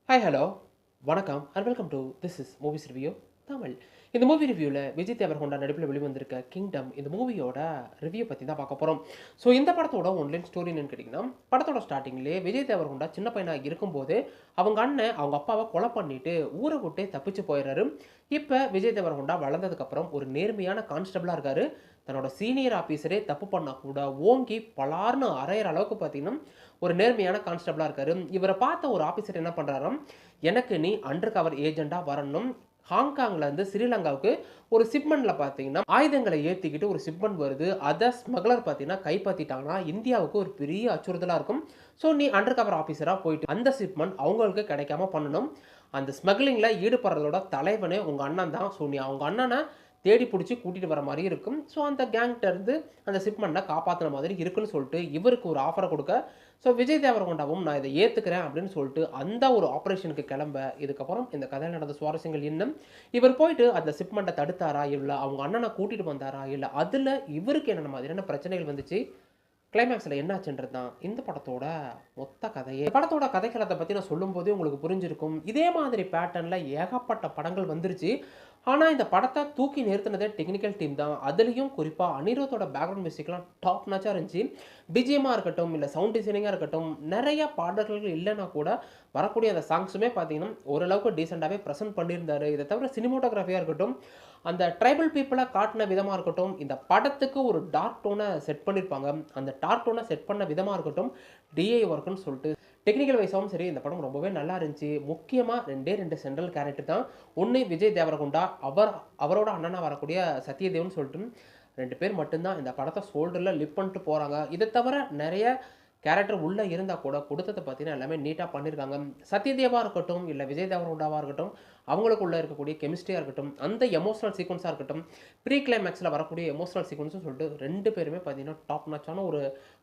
Hi hello வணக்கம் and welcome to this is movies review Tamil. இந்த movie ரிவ்யூவில் விஜய் தேவரகொண்டா நடிப்பில் வெளிவந்திருக்க கிங்டம் இந்த மூவியோட ரிவ்யூ பற்றி தான் பார்க்க போகிறோம். ஸோ இந்த படத்தோட ஒன்லைன் ஸ்டோரி என்னன்னு கேட்டிங்கன்னா, படத்தோட ஸ்டார்டிங்லேயே விஜய் தேவரகொண்டா சின்ன பையனாக இருக்கும்போது அவங்க அண்ணன் அவங்க அப்பாவை கொலை பண்ணிட்டு ஊரை விட்டே தப்பிச்சு போயிடுறாரு. இப்போ விஜய் தேவரகொண்டா வளர்ந்ததுக்கப்புறம் ஒரு நேர்மையான கான்ஸ்டபிளாக இருக்காரு. தன்னோட சீனியர் ஆஃபீஸரே தப்பு பண்ணால் கூட ஓங்கி பலார்னு அரையிற அளவுக்கு பார்த்தீங்கன்னா ஒரு நேர்மையான கான்ஸ்டபிளாக இருக்காரு. இவரை பார்த்த ஒரு ஆஃபீஸர் என்ன பண்ணுறாராம், எனக்கு நீ அண்டர் கவர் ஏஜெண்டாக வரணும், ஹாங்காங்லேருந்து ஸ்ரீலங்காவுக்கு ஒரு ஷிப்மெண்ட்டில் பார்த்தீங்கன்னா ஆயுதங்களை ஏற்றிக்கிட்டு ஒரு ஷிப்மெண்ட் வருது, அதை ஸ்மக்லர் பார்த்தீங்கன்னா கைப்பற்றிட்டாங்கன்னா இந்தியாவுக்கு ஒரு பெரிய அச்சுறுத்தலாக இருக்கும். ஸோ நீ அண்டர் கவர் ஆஃபீஸராக போயிட்டு அந்த ஷிப்மெண்ட் அவங்களுக்கு கிடைக்காம பண்ணணும். அந்த ஸ்மக்லிங்கில் ஈடுபடுறதோட தலைவனே உங்கள் அண்ணன் தான். ஸோ நீ அவங்க அண்ணனை தேடி பிடிச்சி கூட்டிகிட்டு வர மாதிரி இருக்கும். ஸோ அந்த கேங்கிட்டருந்து அந்த ஷிப்மெண்ட்டை காப்பாற்றுன மாதிரி இருக்குன்னு சொல்லிட்டு இவருக்கு ஒரு ஆஃபரை கொடுக்க, ஸோ விஜய் தேவரகொண்டாவும் நான் இதை ஏற்றுக்கிறேன் அப்படின்னு சொல்லிட்டு அந்த ஒரு ஆப்ரேஷனுக்கு கிளம்ப, இதுக்கப்புறம் இந்த கதையில் நடந்த சுவாரஸ்யங்கள் என்ன, இவர் போயிட்டு அந்த ஷிப்மெண்ட்டை தடுத்தாரா, இல்லை அவங்க அண்ணனை கூட்டிகிட்டு வந்தாரா, இல்லை அதில் இவருக்கு என்னென்ன மாதிரியான பிரச்சனைகள் வந்துச்சு, கிளைமேக்ஸில் என்னாச்சுன்றது தான் இந்த படத்தோட மொத்த கதையே. படத்தோட கதைக்களத்தை பற்றி நான் சொல்லும்போதே உங்களுக்கு புரிஞ்சிருக்கும். இதே மாதிரி பேட்டர்னில் ஏகப்பட்ட படங்கள் வந்துருச்சு. ஆனால் இந்த படத்தை தூக்கி நிறுத்தினதே டெக்னிக்கல் டீம் தான். அதுலேயும் குறிப்பாக அனிருத்தோட பேக்ரவுண்ட் மியூசிக்லாம் டாப் நாச்சாக இருந்துச்சு. பிஜிஎம்மாக இருக்கட்டும், இல்லை சவுண்ட் டிசைனிங்காக இருக்கட்டும், நிறைய பாடல்கள் இல்லைன்னா கூட வரக்கூடிய அந்த சாங்ஸுமே பார்த்தீங்கன்னா ஓரளவுக்கு டீசெண்டாகவே ப்ரெசென்ட் பண்ணியிருந்தாரு. இதை தவிர சினிமோட்டோகிராஃபியாக இருக்கட்டும், அந்த ட்ரைபல் பீப்புளை காட்டின விதமாக இருக்கட்டும், இந்த படத்துக்கு ஒரு டார்க் டோனை செட் பண்ணியிருப்பாங்க. அந்த டார்க் டோனை செட் பண்ண விதமாக இருக்கட்டும், டிஐ ஒர்க்குன்னு சொல்லிட்டு டெக்னிக்கல் வைஸாகவும் சரி இந்த படம் ரொம்பவே நல்லா இருந்துச்சு. முக்கியமாக ரெண்டு சென்ட்ரல் கேரக்டர் தான். ஒன்று விஜய் தேவரகொண்டா, அவரோட அண்ணனாக வரக்கூடிய சத்யதேவ்னு சொல்லிட்டு 2 பேர் மட்டும்தான் இந்த படத்தை ஷோல்டரில் லிப் பண்ணிட்டு போகிறாங்க. இதை தவிர நிறைய கேரக்டர் உள்ளே இருந்தால் கூட கொடுத்ததை பார்த்தீங்கன்னா எல்லாமே நீட்டாக பண்ணியிருக்காங்க. சத்யதேவாக இருக்கட்டும், இல்லை விஜய் தேவரகொண்டாவாக இருக்கட்டும், அவங்களுக்குள்ளே இருக்கக்கூடிய கெமிஸ்ட்ரியாக இருக்கட்டும், அந்த எமோஷனல் சீக்வன்ஸாக இருக்கட்டும், ப்ரீ கிளைமேக்ஸில் வரக்கூடிய எமோஷனல் சீக்வன்ஸ்னு சொல்லிட்டு 2 பேருமே பார்த்தீங்கன்னா டாப் நாச்சான ஒரு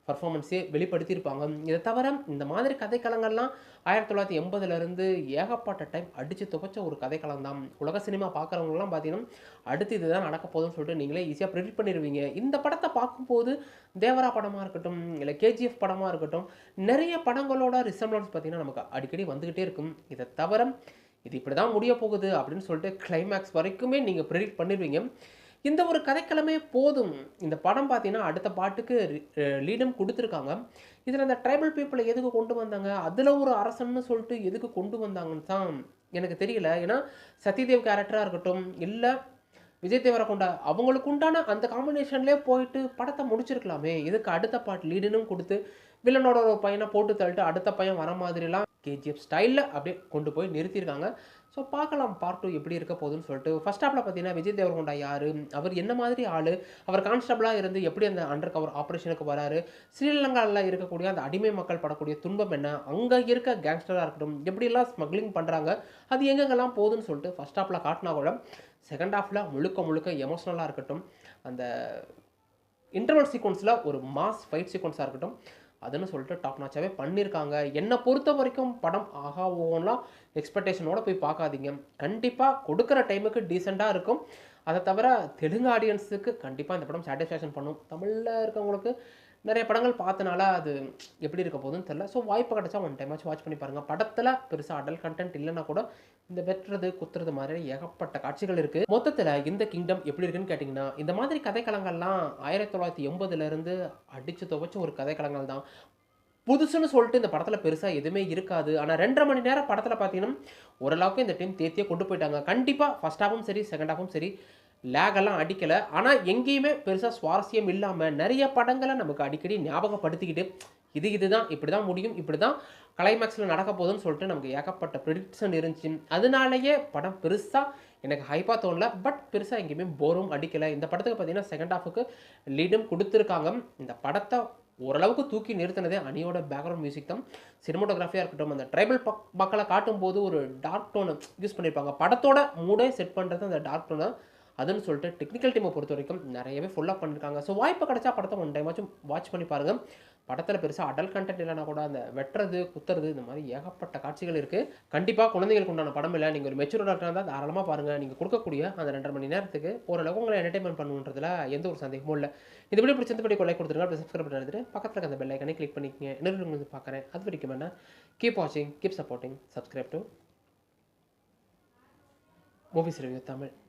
பர்ஃபார்மன்ஸே வெளிப்படுத்தியிருப்பாங்க. இதை தவிர இந்த மாதிரி கதைக்களங்கள்லாம் 1980லேருந்து ஏகப்பட்ட டைம் அடித்து துவைச்ச ஒரு கதைக்களம் தான். உலக சினிமா பார்க்குறவங்கலாம் பார்த்தீங்கன்னா அடுத்து இதுதான் நடக்க போகுதுன்னு சொல்லிட்டு நீங்களே ஈஸியாக ப்ரெடிக்ட் பண்ணிடுவீங்க. இந்த படத்தை பார்க்கும்போது தேவரா படமாக இருக்கட்டும், இல்லை கேஜிஎஃப் படமாக இருக்கட்டும், நிறைய படங்களோட ரிசம்பிளன்ஸ் பார்த்தீங்கன்னா நமக்கு அடிக்கடி வந்துக்கிட்டே இருக்கும். இதை தவிர இது இப்படி தான் முடிய போகுது அப்படின்னு சொல்லிட்டு கிளைமேக்ஸ் வரைக்குமே நீங்கள் ப்ரெடிக்ட் பண்ணிடுவீங்க. இந்த ஒரு கதைக்களமே போதும். இந்த படம் பார்த்தீங்கன்னா அடுத்த பாட்டுக்கு லீடம் கொடுத்துருக்காங்க. இதில் அந்த ட்ரைபல் பீப்புளை எதுக்கு கொண்டு வந்தாங்க, அதில் ஒரு அரசன்னு சொல்லிட்டு எதுக்கு கொண்டு வந்தாங்கன்னு தான் எனக்கு தெரியல. ஏன்னா சத்யதேவ் கேரக்டராக இருக்கட்டும், இல்லை விஜய் தேவரகொண்டா அவங்களுக்கு உண்டான அந்த காம்பினேஷன்லேயே போயிட்டு படத்தை முடிச்சிருக்கலாமே. இதுக்கு அடுத்த பாட்டு லீடுன்னு கொடுத்து வில்லனோட ஒரு பையனை போட்டு தள்ளிட்டு அடுத்த பையன் வர மாதிரிலாம் கேஜிஎஃப் ஸ்டைலில் அப்படியே கொண்டு போய் நிறுத்தியிருக்காங்க. ஸோ பார்க்கலாம் பார்ட் 2 எப்படி இருக்க போகுதுன்னு சொல்லிட்டு. ஃபர்ஸ்ட் ஹாஃபில் பார்த்தீங்கன்னா விஜய் தேவரகொண்டா யார், அவர் என்ன மாதிரி ஆள், அவர் கான்ஸ்டபிளாக இருந்து எப்படி அந்த அண்டர் கவர் ஆப்ரேஷனுக்கு வராரு, ஸ்ரீலங்காவில் இருக்கக்கூடிய அந்த அடிமை மக்கள் படக்கூடிய துன்பம் என்ன, அங்கே இருக்க கேங்ஸ்டராக இருக்கட்டும், எப்படிலாம் ஸ்மக்லிங் பண்ணுறாங்க, அது எங்கெங்கெல்லாம் போகுதுன்னு சொல்லிட்டு ஃபர்ஸ்ட் ஹாஃபில் காட்டினா கூட செகண்ட் ஹாஃபில் முழுக்க எமோஷ்னலாக இருக்கட்டும், அந்த இன்டர்வல் சீக்வன்ஸில் ஒரு மாஸ் ஃபைட் சீக்வன்ஸாக இருக்கட்டும், அதுன்னு சொல்லிட்டு டாப் நாச்சாவே பண்ணியிருக்காங்க. என்னை பொறுத்த வரைக்கும் படம் ஆகா ஓன்லாம் எக்ஸ்பெக்டேஷனோட போய் பார்க்காதீங்க. கண்டிப்பாக கொடுக்குற டைமுக்கு டீசெண்டாக இருக்கும். அதை தவிர தெலுங்கு ஆடியன்ஸுக்கு கண்டிப்பாக இந்த படம் சாட்டிஸ்ஃபேக்ஷன் பண்ணும். தமிழில் இருக்கவங்களுக்கு நிறைய படங்கள் பார்த்தனால அது எப்படி இருக்க போகுதுன்னு தெரியல. ஸோ வாய்ப்பு கிடச்சா ஒன் டைமாச்சும் வாட்ச் பண்ணி பாருங்கள். படத்தில் பெருசாக அடல்ட் கண்டென்ட் இல்லைன்னா கூட இந்த வெட்டுறது குத்துறது மாதிரி ஏகப்பட்ட காட்சிகள் இருக்குது. மொத்தத்தில் இந்த கிங்டம் எப்படி இருக்குன்னு கேட்டிங்கன்னா, இந்த மாதிரி கதைக்களங்கள்லாம் 1980லேருந்து அடித்து துவைச்ச ஒரு கதைக்களங்கள் தான். புதுசுன்னு சொல்லிட்டு இந்த படத்தில் பெருசாக எதுவுமே இருக்காது. ஆனால் 2.5 மணி நேரம் படத்தில் பார்த்தீங்கன்னா ஓரளவுக்கு இந்த டீம் தேத்தியே கொண்டு போயிட்டாங்க. கண்டிப்பாக ஃபர்ஸ்ட் ஹாஃபும் சரி செகண்ட் ஹாஃபும் சரி லேகெல்லாம் அடிக்கலை. ஆனால் எங்கேயுமே பெருசாக சுவாரஸ்யம் இல்லாமல் நிறைய படங்களை நமக்கு அடிக்கடி ஞாபகப்படுத்திக்கிட்டு இதுதான் இப்படி தான் முடியும், இப்படி தான் கிளைமேக்ஸில் நடக்க போகுதுன்னு சொல்லிட்டு நமக்கு ஏகப்பட்ட ப்ரிடிக்ஷன் இருந்துச்சு. அதனாலேயே படம் பெருசாக எனக்கு ஹைப்பாக தோணல. பட் பெருசாக எங்கேயுமே போரும் அடிக்கலை. இந்த படத்துக்கு பார்த்தீங்கன்னா செகண்ட் ஹாஃபுக்கு லீடும் கொடுத்துருக்காங்க. இந்த படத்தை ஓரளவுக்கு தூக்கி நிறுத்தினதே அனியோட பேக்ரவுண்ட் மியூசிக் தான். சினிமோட்டோகிராஃபியாக இருக்கட்டும், அந்த ட்ரைபல் மக்களை காட்டும்போது ஒரு டார்க் டோனை யூஸ் பண்ணியிருப்பாங்க. படத்தோட மூடே செட் பண்ணுறது அந்த டார்க் டோனை அதுன்னு சொல்லிட்டு டெக்னிக்கல் டீமை பொறுத்த வரைக்கும் நிறையவே ஃபுல்லாக பண்ணியிருக்காங்க. ஸோ வாய்ப்பு கிடச்சா படத்தை ஒன் டைமாச்சும் வாட்ச் பண்ணி பாருங்கள். படத்தில் பெருசாக அடல்ட் கண்டென்ட் இல்லைனா கூட அந்த வெட்டுறது குத்துறது இந்த மாதிரி ஏகப்பட்ட காட்சிகள் இருக்குது. கண்டிப்பாக குழந்தைகளுக்கு உண்டான படம் இல்லை. நீங்கள் ஒரு மெச்சூர்டாக இருந்தால் தாராளமாக பாருங்கள். நீங்கள் கொடுக்கக்கூடிய அந்த 2.5 மணி நேரத்துக்கு ஓரளவு உங்களை என்டர்டைன்மெண்ட் பண்ணுன்றதுல எந்த ஒரு சந்தேகமும் இல்லை. இந்த வீடியோ பிடிச்சிருந்தபடி லைக் கொடுத்துருங்க. அப்படி சப்ஸ்கிரைப் பண்ணிட்டு பக்கத்தில் இருக்க அந்த பெல் ஐக்கனை கிளிக் பண்ணிக்கங்க. இன்னொரு வந்து பார்க்குறேன். அது வரைக்கும் என்ன, கீப் வாட்சிங், keep supporting, subscribe to movies review Tamil.